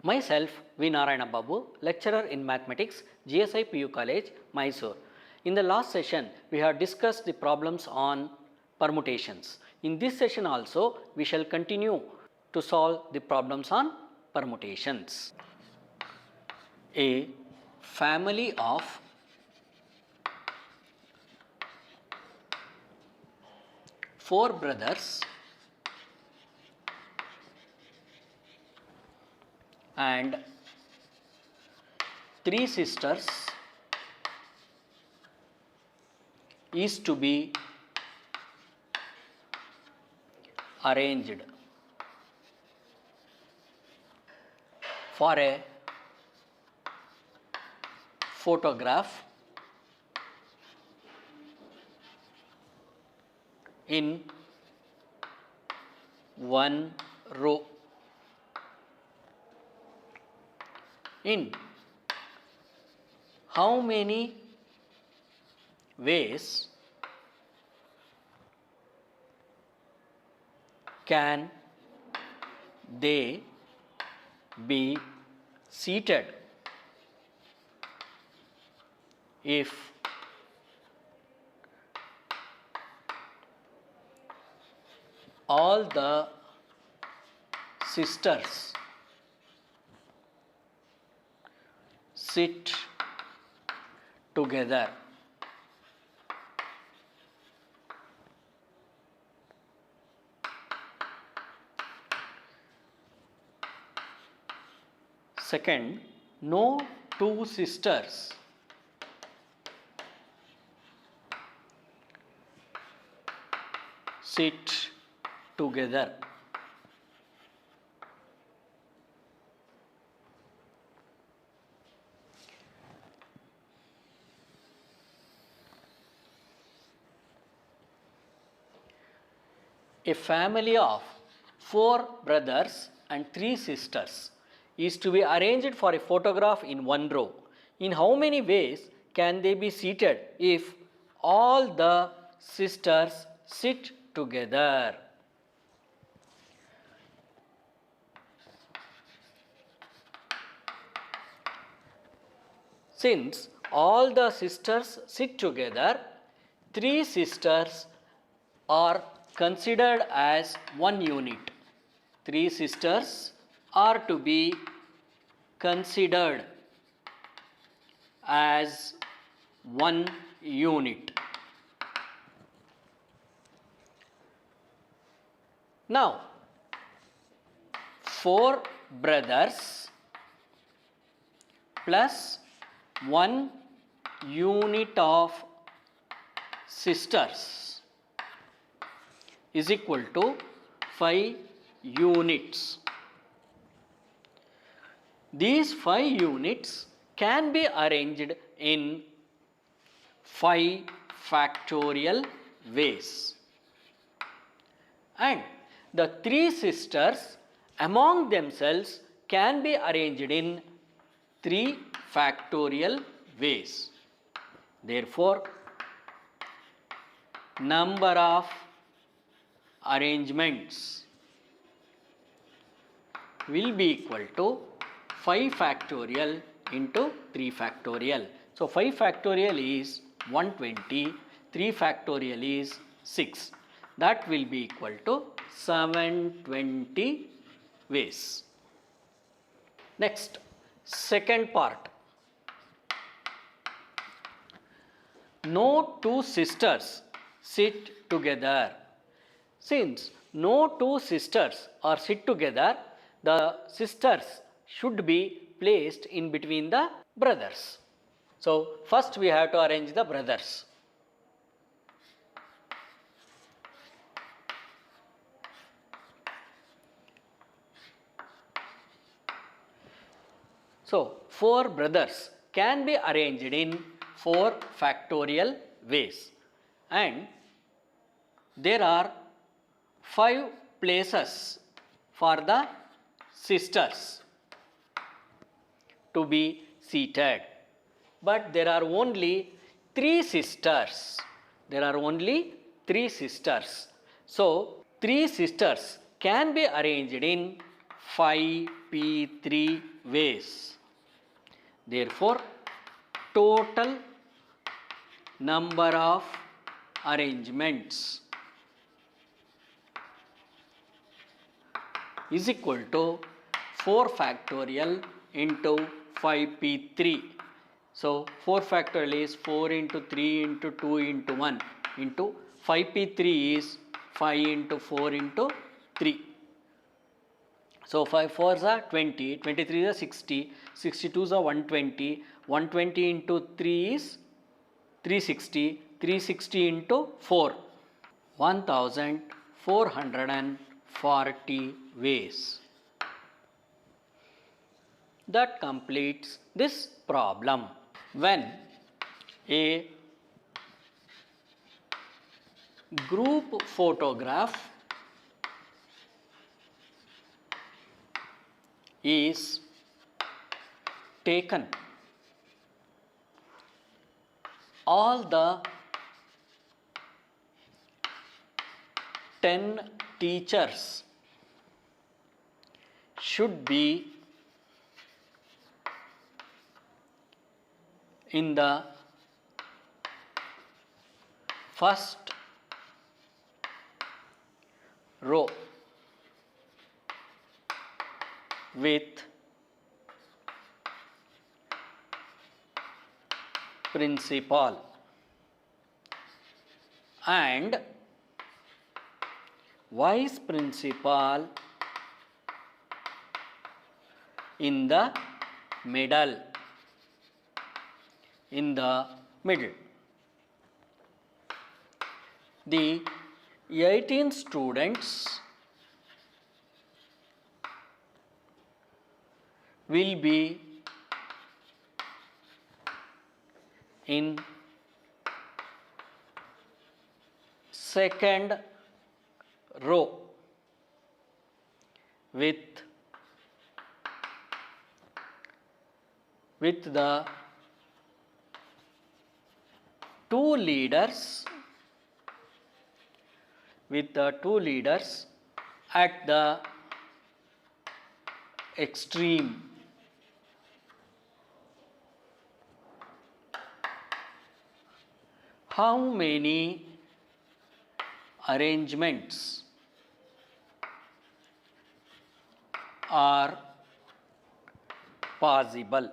Myself, V. Narayana Babu, lecturer in mathematics, GSI PU College, Mysore. In the last session, we have discussed the problems on permutations. In this session also, we shall continue to solve the problems on permutations. A family of four brothers and three sisters is to be arranged for a photograph in one row. In how many ways can they be seated if all the sisters sit together? Second, no two sisters sit together. A family of four brothers and three sisters is to be arranged for a photograph in one row. In how many ways can they be seated if all the sisters sit together? Since all the sisters sit together, three sisters are considered as one unit. Three sisters are to be considered as one unit. Now, four brothers plus one unit of sisters is equal to 5 units. These 5 units can be arranged in 5 factorial ways. And the three sisters among themselves can be arranged in 3 factorial ways. Therefore, number of arrangements will be equal to 5 factorial into 3 factorial. So, 5 factorial is 120, 3 factorial is 6. That will be equal to 720 ways. Next, second part. No two sisters sit together. Since no two sisters are sit together, the sisters should be placed in between the brothers. So, first we have to arrange the brothers. So, 4 brothers can be arranged in 4 factorial ways, and there are 5 places for the sisters to be seated, but there are only 3 sisters. There are only 3 sisters. So, 3 sisters can be arranged in 5 5p3 ways. Therefore, total number of arrangements is equal to 4 factorial into 5p3. So 4 factorial is 4 into 3 into 2 into 1 into 5p3 is 5 into 4 into 3. So 5 4s are 20, 23 is 60, 62s are 120, 120 into 3 is 360, 360 into 4, 1440 ways. That completes this problem. When a group photograph is taken, all the 10 teachers should be in the first row with principal and vice principal in the middle. The 18 students will be in second row with the two leaders at the extreme. How many arrangements are possible?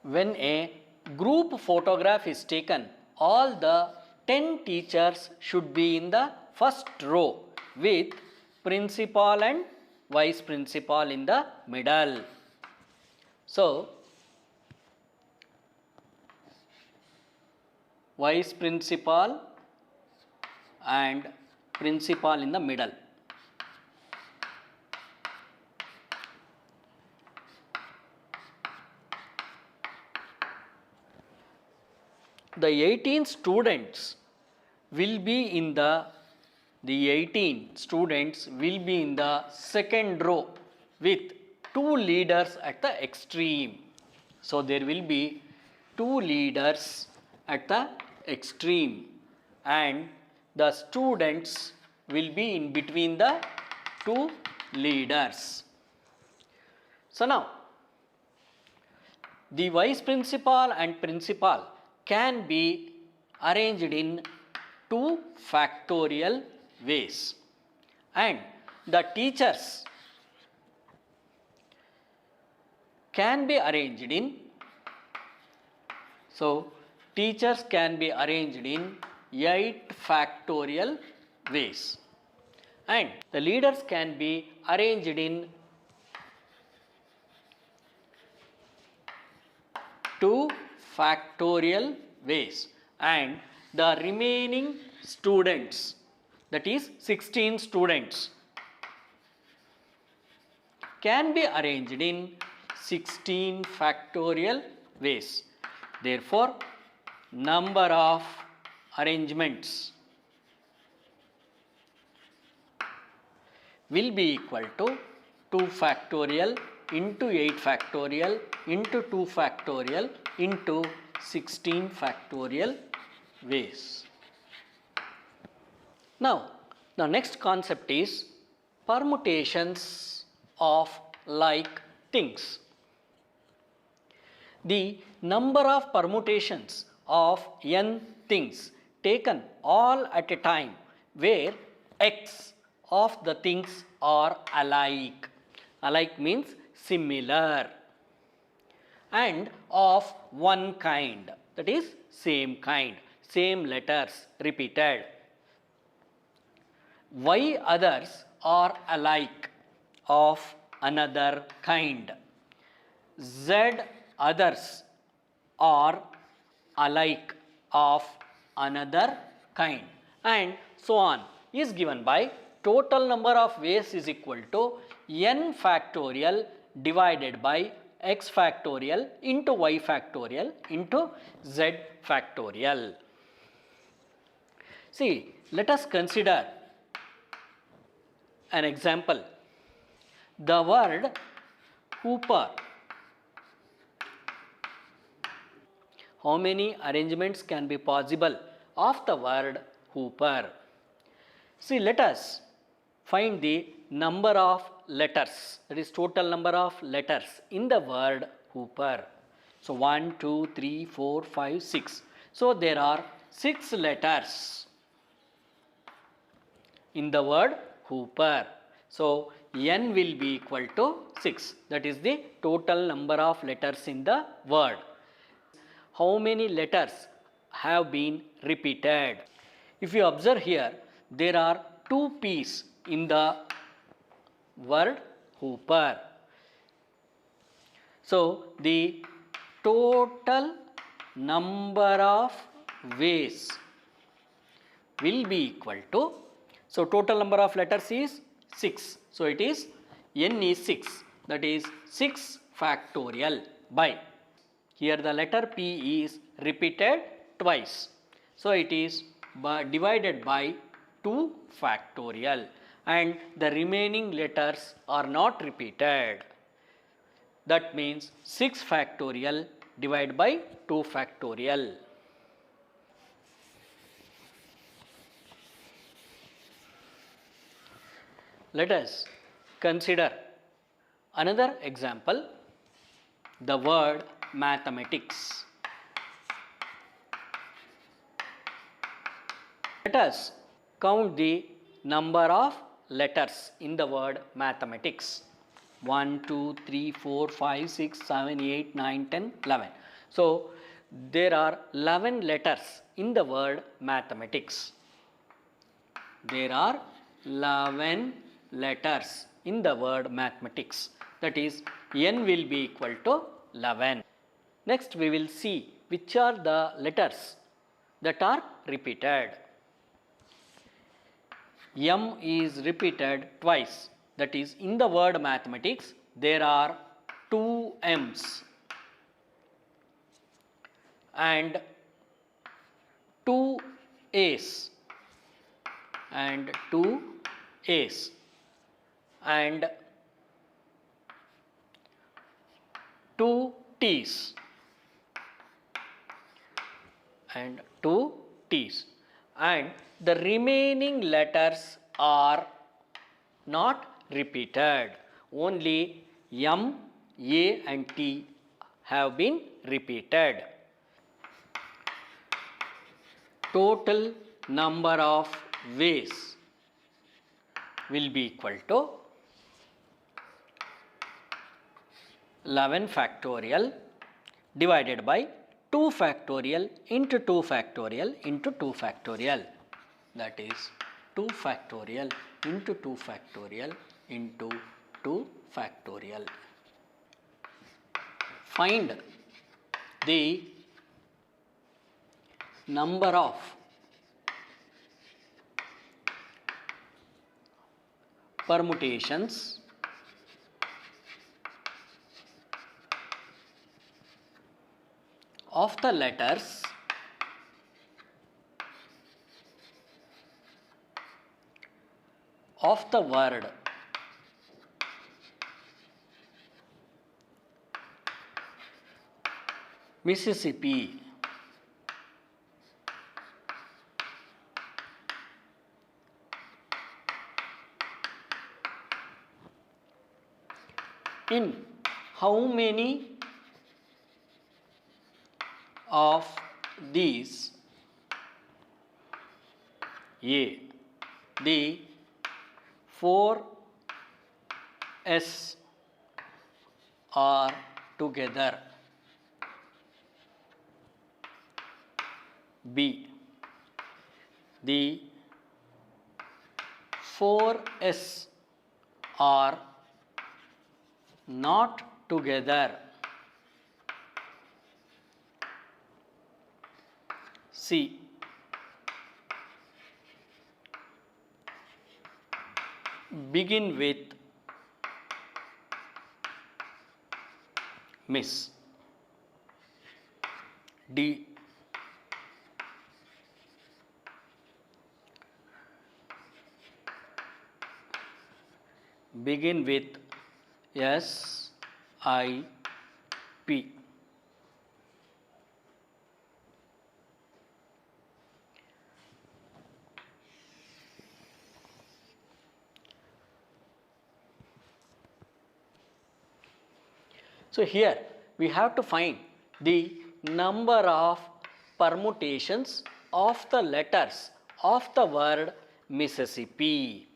When a group photograph is taken, all the 10 teachers should be in the first row with principal and vice principal in the middle. So, vice principal and principal in the middle. The 18 students will be in the 18 students will be in the second row with two leaders at the extreme. So there will be two leaders at the extreme and the students will be in between the two leaders. So now the vice principal and principal can be arranged in 2 factorial ways and the teachers can be arranged in, teachers can be arranged in 8 factorial ways and the leaders can be arranged in 2 factorial ways and the remaining students, that is 16 students, can be arranged in 16 factorial ways. Therefore, number of arrangements will be equal to 2 factorial into 8 factorial into 2 factorial into 16 factorial ways. Now, the next concept is permutations of like things. The number of permutations of n things taken all at a time where x of the things are alike. Alike means similar and of one kind, that is same kind, same letters repeated. Y others are alike of another kind. Z others are alike of another kind, and so on is given by total number of ways is equal to n factorial divided by x factorial into y factorial into z factorial. See, let us consider an example. The word Hooper. How many arrangements can be possible of the word Hooper? See, let us find the number of letters, that is total number of letters in the word Hooper. So 1, 2, 3, 4, 5, 6. So there are 6 letters in the word Hooper. So n will be equal to 6. That is the total number of letters in the word. How many letters have been repeated? If you observe here, there are 2 p's in the word Hooper. So the total number of ways will be equal to, so total number of letters is 6. So it is n is 6, that is 6 factorial by, here the letter P is repeated twice. So it is divided by 2 factorial, and the remaining letters are not repeated. That means 6 factorial divided by 2 factorial. Let us consider another example, the word mathematics. Let us count the number of letters in the word mathematics. 1, 2, 3, 4, 5, 6, 7, 8, 9, 10, 11. So there are 11 letters in the word mathematics. There are 11 letters in the word mathematics. That is, n will be equal to 11. Next we will see which are the letters that are repeated. M is repeated twice. That is, in the word mathematics there are 2 m's and 2 a's and 2 a's and 2 t's and 2 t's, and the remaining letters are not repeated. Only M, A and T have been repeated. Total number of ways will be equal to 11 factorial divided by 2 factorial into 2 factorial into 2 factorial. That is 2 factorial into 2 factorial into 2 factorial. Find the number of permutations of the letters of the word Mississippi. in how many of these A, the 4s are together, B, the 4s are not together, C, begin with miss, D, begin with SIP. So here we have to find the number of permutations of the letters of the word Mississippi.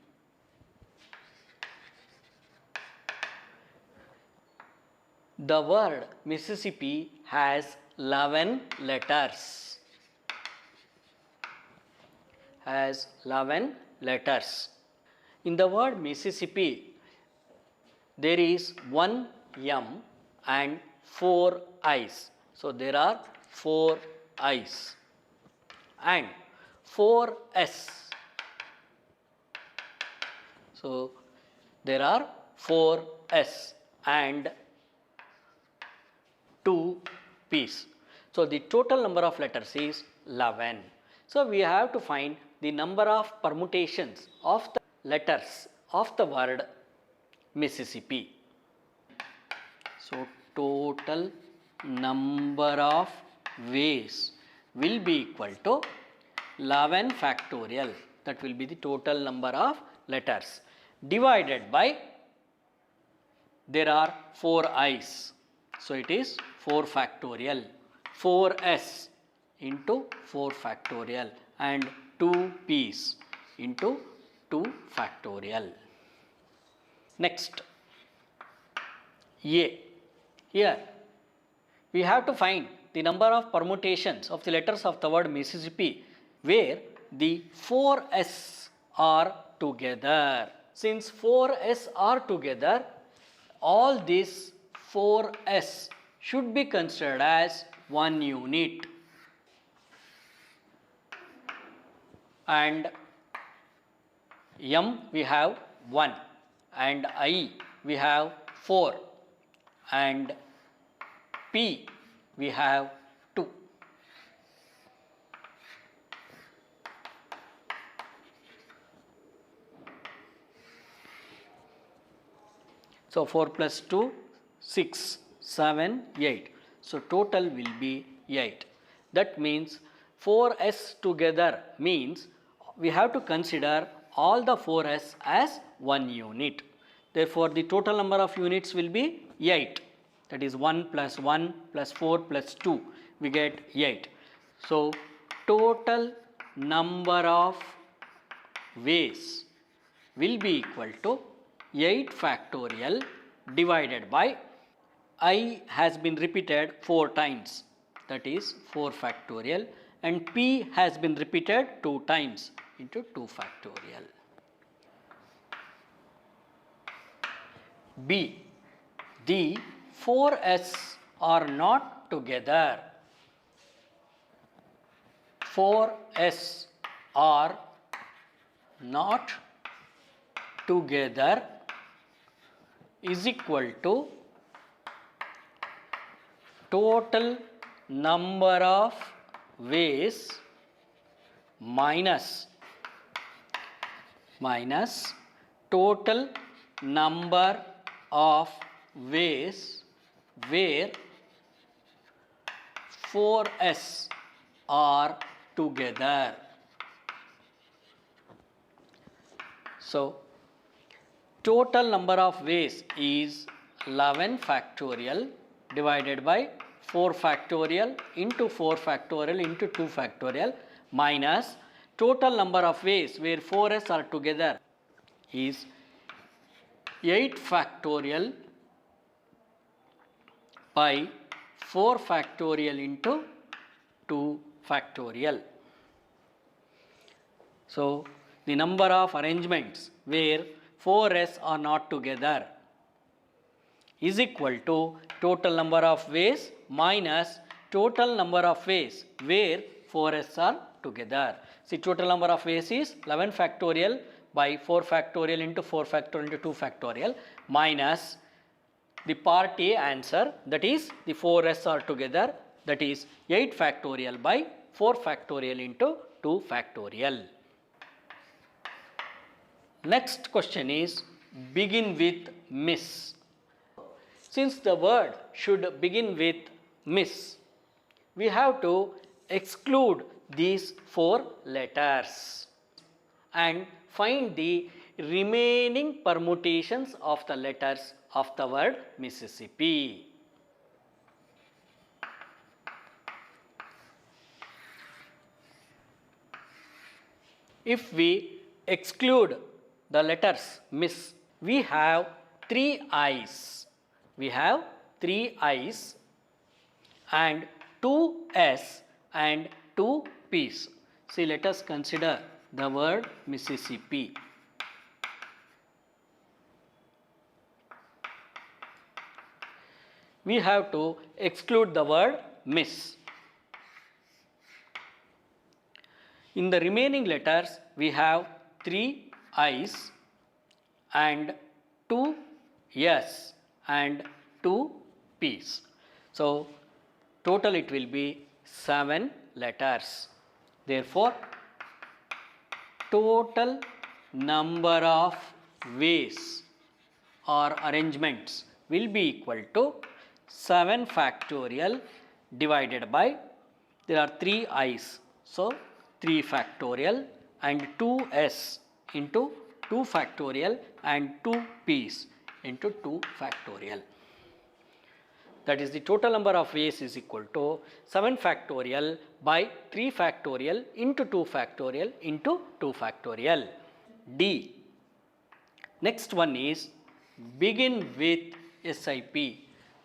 The word Mississippi has 11 letters. In the word Mississippi, there is one M and 4 I's. So there are 4 I's and 4 S. So there are 4 S and 2 P's. So the total number of letters is 11. So we have to find the number of permutations of the letters of the word Mississippi. So total number of ways will be equal to 11 factorial. That will be the total number of letters divided by, there are 4 I's. So it is 4 factorial, 4s into 4 factorial and 2 p's into 2 factorial. Next, A. Here we have to find the number of permutations of the letters of the word Mississippi where the 4s are together. Since 4s are together, all these 4s should be considered as one unit, and M we have 1 and I we have 4 and P we have 2. So 4 plus 2, 6, 7, 8. So total will be 8. That means 4s together means we have to consider all the 4s as one unit. Therefore the total number of units will be 8. That is 1 plus 1 plus 4 plus 2, we get 8. So total number of ways will be equal to 8 factorial divided by I has been repeated 4 times, that is 4 factorial, and P has been repeated 2 times into 2 factorial. B. The 4s are not together. 4s are not together is equal to total number of ways minus total number of ways where 4s are together. So total number of ways is 11 factorial divided by 4 factorial into 4 factorial into 2 factorial minus total number of ways where 4s are together is 8 factorial by 4 factorial into 2 factorial. So, the number of arrangements where 4s are not together is equal to total number of ways minus total number of ways where 4s are together. See, total number of ways is 11 factorial by 4 factorial into 4 factorial into 2 factorial minus the part A answer, that is the 4s are together, that is 8 factorial by 4 factorial into 2 factorial. Next question is begin with miss. Since the word should begin with miss, we have to exclude these 4 letters and find the remaining permutations of the letters of the word Mississippi. If we exclude the letters miss, we have 3 I's. We have 3 I's and 2 S and 2 P's. See, let us consider the word Mississippi. We have to exclude the word miss. In the remaining letters, we have 3 I's and 2 S and 2 P's. So, total it will be 7 letters. Therefore, total number of ways or arrangements will be equal to 7 factorial divided by, there are 3 I's. So, 3 factorial and 2s into 2 factorial and 2 p's into 2 factorial. That is, the total number of ways is equal to 7 factorial by 3 factorial into 2 factorial into 2 factorial. D. Next one is begin with SIP.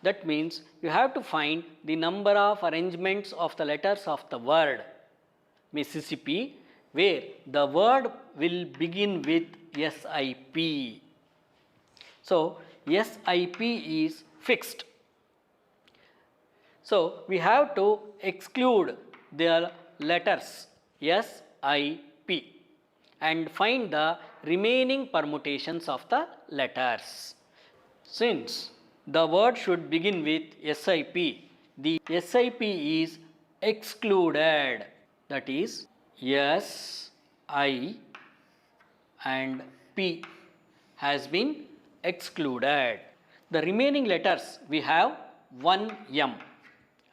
That means you have to find the number of arrangements of the letters of the word Mississippi where the word will begin with SIP. So, SIP is fixed. So, we have to exclude the letters SIP and find the remaining permutations of the letters. Since the word should begin with SIP, the SIP is excluded, that is S, I and P has been excluded. The remaining letters we have 1 M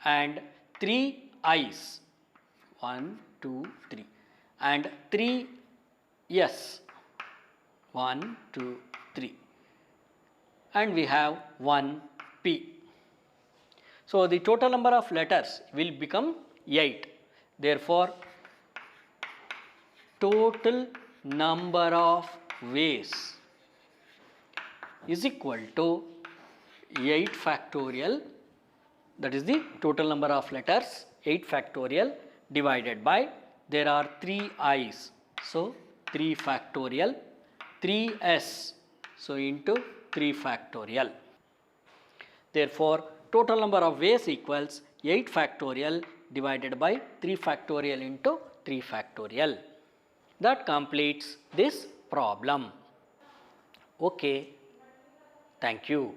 and 3 I's, 1, 2, 3 and 3 S, 1, 2, 3 and we have 1 P. So, the total number of letters will become 8. Therefore, total number of ways is equal to 8 factorial, that is the total number of letters, 8 factorial divided by, there are 3 I's, so 3 factorial, 3s, so into 3 factorial. Therefore, total number of ways equals 8 factorial divided by 3 factorial into 3 factorial. That completes this problem. Okay, thank you.